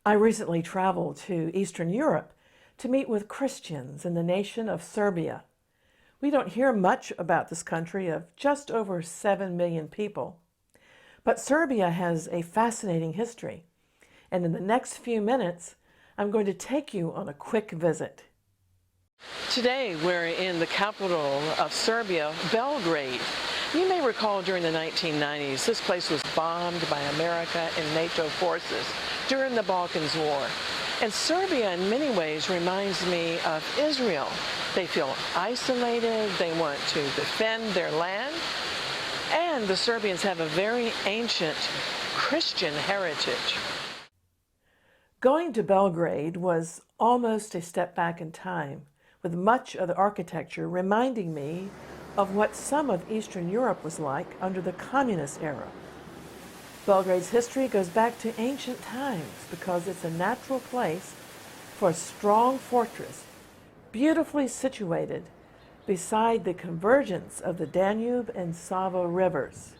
I recently traveled to Eastern Europe to meet with Christians in the nation of Serbia. We don't hear much about this country of just over 7 million people, but Serbia has a fascinating history, and in the next few minutes, I'm going to take you on a quick visit. Today, we're in the capital of Serbia, Belgrade. You may recall during the 1990s, this place was bombed by America and NATO forces during the Balkans War. And Serbia, in many ways, reminds me of Israel. They feel isolated, they want to defend their land, and the Serbians have a very ancient Christian heritage. Going to Belgrade was almost a step back in time, with much of the architecture reminding me of what some of Eastern Europe was like under the communist era. Belgrade's history goes back to ancient times because it's a natural place for a strong fortress, beautifully situated beside the convergence of the Danube and Sava rivers.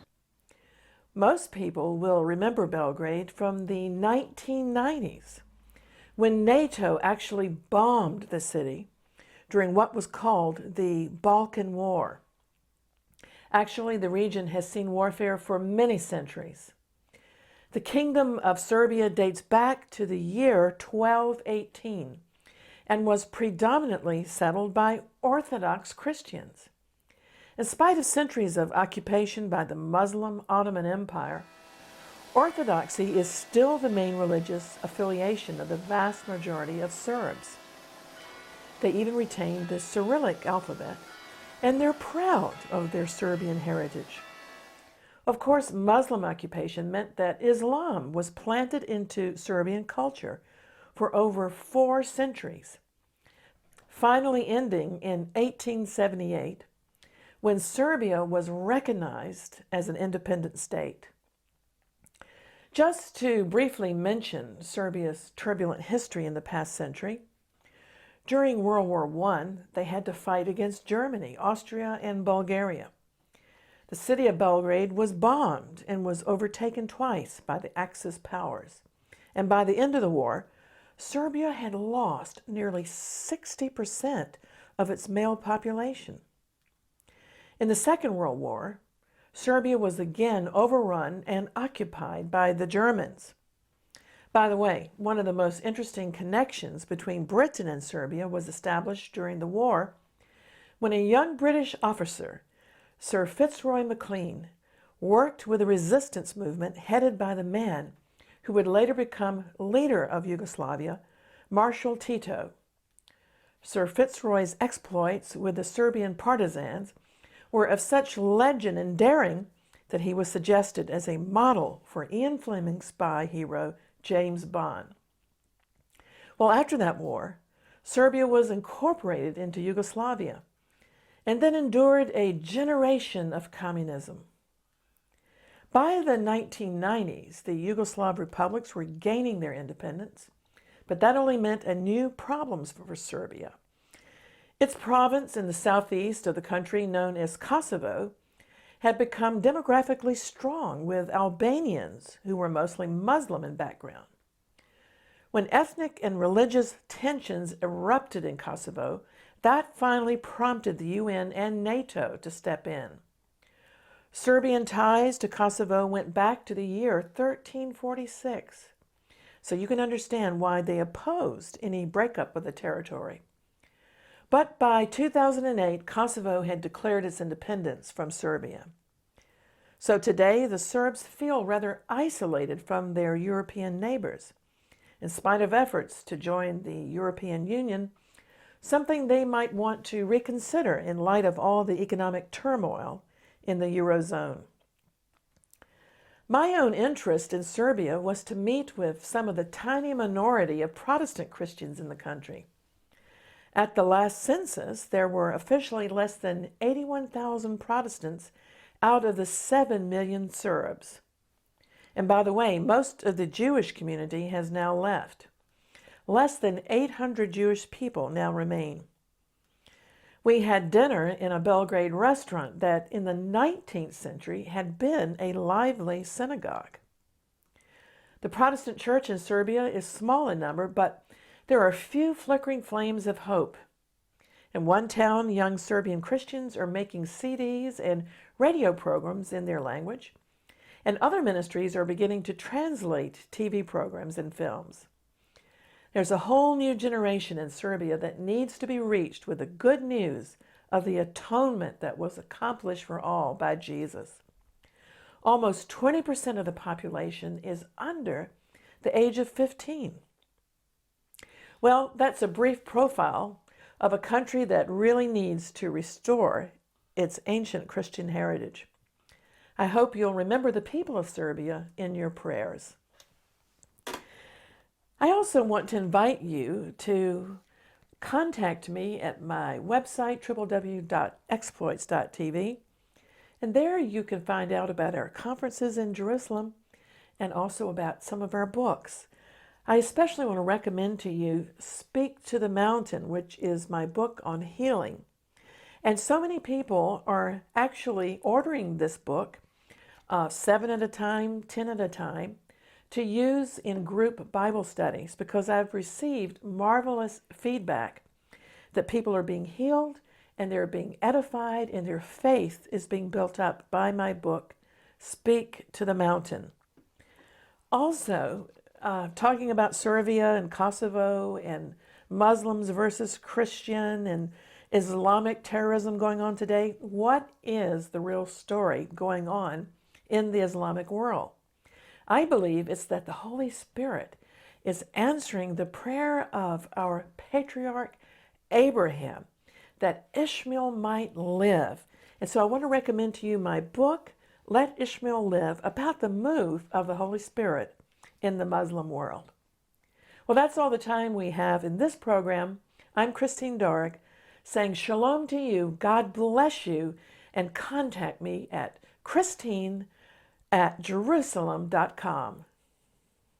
Most people will remember Belgrade from the 1990s, when NATO actually bombed the city during what was called the Balkan War. Actually, the region has seen warfare for many centuries. The Kingdom of Serbia dates back to the year 1218 and was predominantly settled by Orthodox Christians. In spite of centuries of occupation by the Muslim Ottoman Empire, Orthodoxy is still the main religious affiliation of the vast majority of Serbs. They even retain the Cyrillic alphabet, and they're proud of their Serbian heritage. Of course, Muslim occupation meant that Islam was planted into Serbian culture for over 4 centuries, finally ending in 1878, when Serbia was recognized as an independent state. Just to briefly mention Serbia's turbulent history in the past century, during World War I, they had to fight against Germany, Austria, and Bulgaria. The city of Belgrade was bombed and was overtaken twice by the Axis powers. And by the end of the war, Serbia had lost nearly 60% of its male population. In the Second World War, Serbia was again overrun and occupied by the Germans. By the way, one of the most interesting connections between Britain and Serbia was established during the war when a young British officer, Sir Fitzroy MacLean, worked with a resistance movement headed by the man who would later become leader of Yugoslavia, Marshal Tito. Sir Fitzroy's exploits with the Serbian partisans were of such legend and daring that he was suggested as a model for Ian Fleming's spy hero, James Bond. Well, after that war, Serbia was incorporated into Yugoslavia and then endured a generation of communism. By the 1990s, the Yugoslav republics were gaining their independence, but that only meant a new problems for Serbia. Its province in the southeast of the country, known as Kosovo, had become demographically strong with Albanians who were mostly Muslim in background. When ethnic and religious tensions erupted in Kosovo, that finally prompted the UN and NATO to step in. Serbian ties to Kosovo went back to the year 1346, so you can understand why they opposed any breakup of the territory. But by 2008, Kosovo had declared its independence from Serbia. So today, the Serbs feel rather isolated from their European neighbors, in spite of efforts to join the European Union, something they might want to reconsider in light of all the economic turmoil in the Eurozone. My own interest in Serbia was to meet with some of the tiny minority of Protestant Christians in the country. At the last census, there were officially less than 81,000 Protestants out of the 7 million Serbs. And by the way, most of the Jewish community has now left. Less than 800 Jewish people now remain. We had dinner in a Belgrade restaurant that in the 19th century had been a lively synagogue. The Protestant church in Serbia is small in number, but there are a few flickering flames of hope. In one town, young Serbian Christians are making CDs and radio programs in their language, and other ministries are beginning to translate TV programs and films. There's a whole new generation in Serbia that needs to be reached with the good news of the atonement that was accomplished for all by Jesus. Almost 20% of the population is under the age of 15. Well, that's a brief profile of a country that really needs to restore its ancient Christian heritage. I hope you'll remember the people of Serbia in your prayers. I also want to invite you to contact me at my website, www.exploits.tv, and there you can find out about our conferences in Jerusalem and also about some of our books. I especially want to recommend to you Speak to the Mountain, which is my book on healing. And so many people are actually ordering this book 7 at a time, 10 at a time, to use in group Bible studies because I've received marvelous feedback that people are being healed and they're being edified and their faith is being built up by my book, Speak to the Mountain. Also, talking about Serbia and Kosovo and Muslims versus Christian and Islamic terrorism going on today, what is the real story going on in the Islamic world? I believe it's that the Holy Spirit is answering the prayer of our patriarch Abraham, that Ishmael might live. And so I want to recommend to you my book, Let Ishmael Live, about the move of the Holy Spirit in the Muslim world. Well, that's all the time we have in this program. I'm Christine Dorick, saying shalom to you, God bless you, and contact me at Christine@Jerusalem.com.